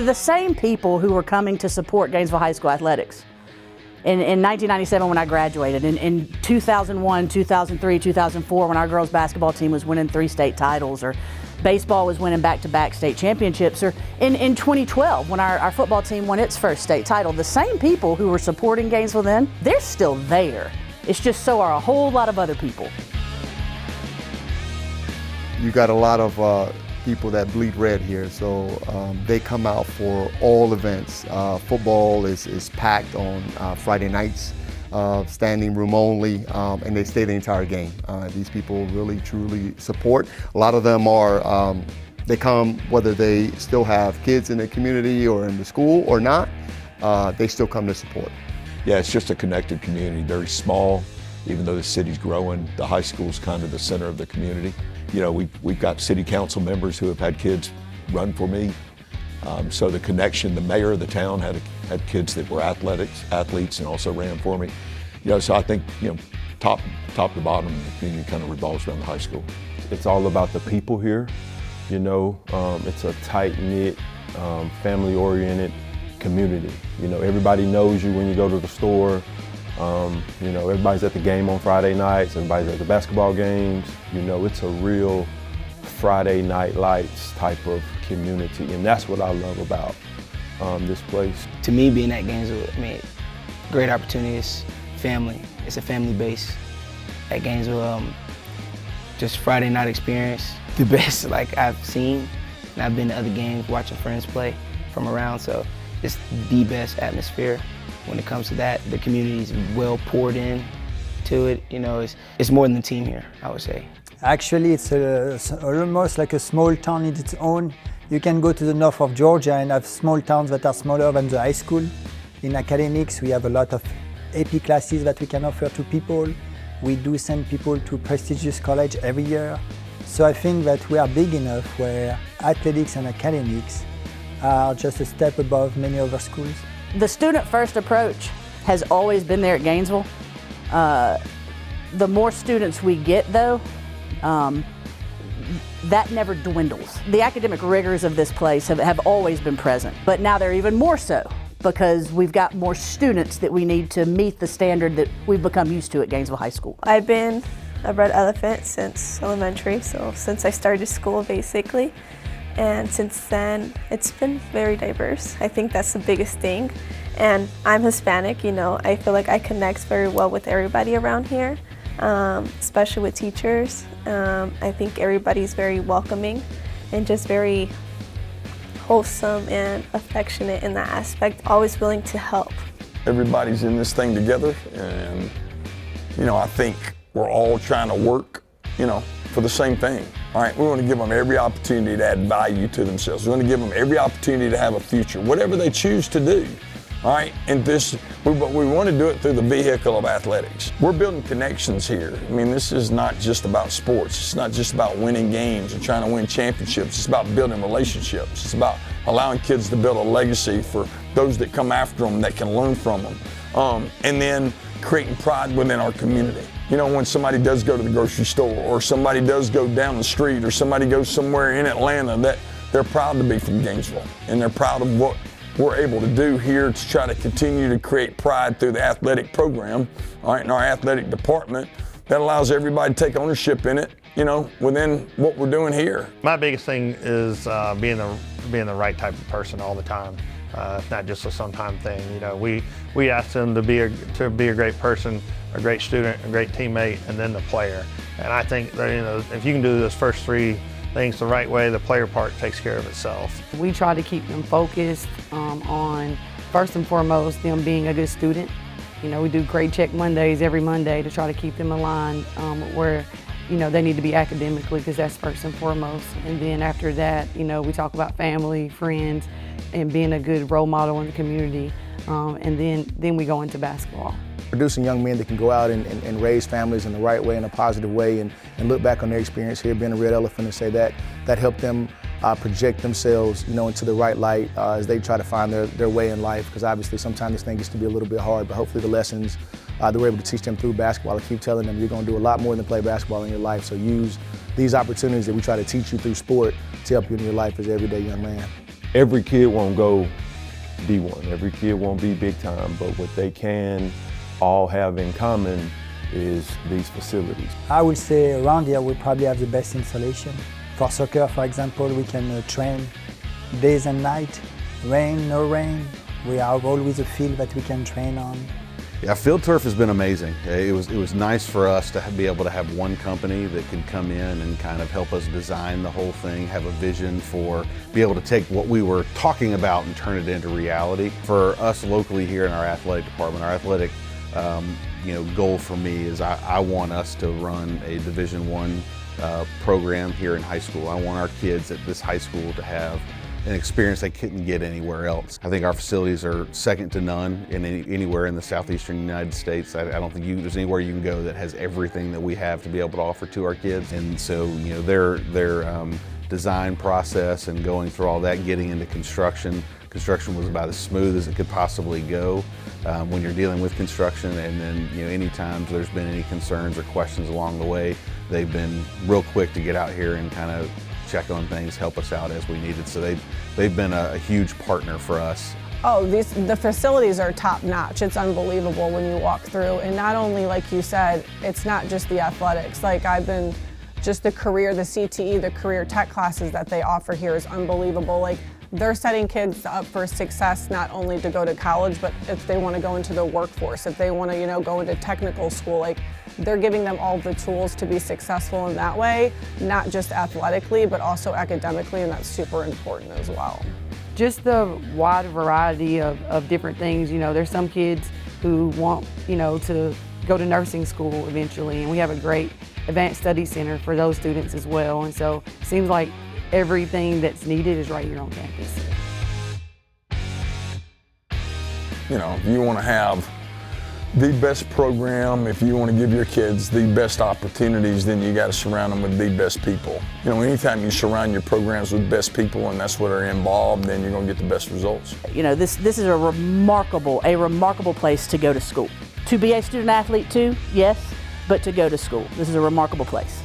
The same people who were coming to support Gainesville High School athletics in 1997 when I graduated, in 2001, 2003, 2004 when our girls basketball team was winning 3 state titles, or baseball was winning back-to-back state championships, or in 2012 when our football team won its first state title. The same people who were supporting Gainesville then, they're still there. It's just so are a whole lot of other people. You got a lot of people that bleed red here, so they come out for all events. Football is packed on Friday nights, standing room only, and they stay the entire game. These people really, truly support. A lot of them are, they come whether they still have kids in the community or in the school or not, they still come to support. Yeah, it's just a connected community, very small. Even though the city's growing, the high school's kind of the center of the community. You know, we've got city council members who have had kids run for me. So the connection, the mayor of the town had kids that were athletes and also ran for me. You know, so I think, you know, top to bottom, the community kind of revolves around the high school. It's all about the people here. You know, it's a tight-knit, family-oriented community. You know, everybody knows you when you go to the store. You know, everybody's at the game on Friday nights, everybody's at the basketball games. You know, it's a real Friday night lights type of community, and that's what I love about this place. To me, being at Gainesville, I mean, great opportunities, family. It's a family base at Gainesville. Just Friday night experience, the best like I've seen, and I've been to other games watching friends play from around, so it's the best atmosphere. When it comes to that, the community is well poured in to it. You know, it's more than the team here, I would say. Actually, it's almost like a small town in its own. You can go to the north of Georgia and have small towns that are smaller than the high school. In academics, we have a lot of AP classes that we can offer to people. We do send people to prestigious college every year. So I think that we are big enough where athletics and academics are just a step above many other schools. The student-first approach has always been there at Gainesville. The more students we get, though, that never dwindles. The academic rigors of this place have always been present, but now they're even more so because we've got more students that we need to meet the standard that we've become used to at Gainesville High School. I've been a red elephant since elementary, so since I started school, basically. And since then, it's been very diverse. I think that's the biggest thing. And I'm Hispanic, you know, I feel like I connect very well with everybody around here, especially with teachers. I think everybody's very welcoming and just very wholesome and affectionate in that aspect, always willing to help. Everybody's in this thing together, and, you know, I think we're all trying to work, you know, for the same thing. All right, we want to give them every opportunity to add value to themselves. We want to give them every opportunity to have a future, whatever they choose to do. All right, and but we want to do it through the vehicle of athletics. We're building connections here. I mean, this is not just about sports. It's not just about winning games and trying to win championships. It's about building relationships. It's about allowing kids to build a legacy for those that come after them that can learn from them. And then creating pride within our community. You know, when somebody does go to the grocery store, or somebody does go down the street, or somebody goes somewhere in Atlanta, that they're proud to be from Gainesville, and they're proud of what we're able to do here to try to continue to create pride through the athletic program, all right, in our athletic department. That allows everybody to take ownership in it, you know, within what we're doing here. My biggest thing is being the right type of person all the time. It's not just a sometime thing. You know, we ask them to be a great person, a great student, a great teammate, and then the player. And I think that, you know, if you can do those first 3 things the right way, the player part takes care of itself. We try to keep them focused on, first and foremost, them being a good student. You know, we do grade check Mondays every Monday to try to keep them aligned where, you know, they need to be academically, because that's first and foremost. And then after that, you know, we talk about family, friends, and being a good role model in the community. And then we go into basketball. Producing young men that can go out and raise families in the right way, in a positive way, and look back on their experience here, being a red elephant, and say that helped them project themselves, you know, into the right light as they try to find their way in life. Because obviously sometimes this thing gets to be a little bit hard, but hopefully the lessons that we're able to teach them through basketball, I keep telling them you're going to do a lot more than play basketball in your life. So use these opportunities that we try to teach you through sport to help you in your life as an everyday young man. every kid won't go D1, every kid won't be big time, but what they can all have in common is these facilities. I would say around here we probably have the best installation. For soccer, for example, we can train days and night, rain, no rain. We have always a field that we can train on. Yeah, Field Turf has been amazing. It was nice for us to be able to have one company that could come in and kind of help us design the whole thing, have a vision for, be able to take what we were talking about and turn it into reality. For us locally here in our athletic department, our athletic goal for me is I want us to run a Division I program here in high school. I want our kids at this high school to have an experience they couldn't get anywhere else. I think our facilities are second to none in anywhere in the southeastern United States. I don't think there's anywhere you can go that has everything that we have to be able to offer to our kids. And so, their design process and going through all that, getting into construction was about as smooth as it could possibly go when you're dealing with construction. And then, any times there's been any concerns or questions along the way, they've been real quick to get out here and kind of check on things, help us out as we needed. So they've been a huge partner for us. Oh, the facilities are top notch. It's unbelievable when you walk through. And not only, like you said, it's not just the athletics. Like just the career, the CTE, the career tech classes that they offer here is unbelievable. Like they're setting kids up for success, not only to go to college, but if they want to go into the workforce, if they want to, go into technical school, like they're giving them all the tools to be successful in that way, not just athletically, but also academically, and that's super important as well. Just the wide variety of different things. There's some kids who want, to go to nursing school eventually, and we have a great advanced study center for those students as well. And so it seems like everything that's needed is right here on campus. If you want to have the best program, if you want to give your kids the best opportunities, then you got to surround them with the best people. Anytime you surround your programs with best people and that's what are involved, then you're going to get the best results. This is a remarkable place to go to school. To be a student athlete too, yes, but to go to school. This is a remarkable place.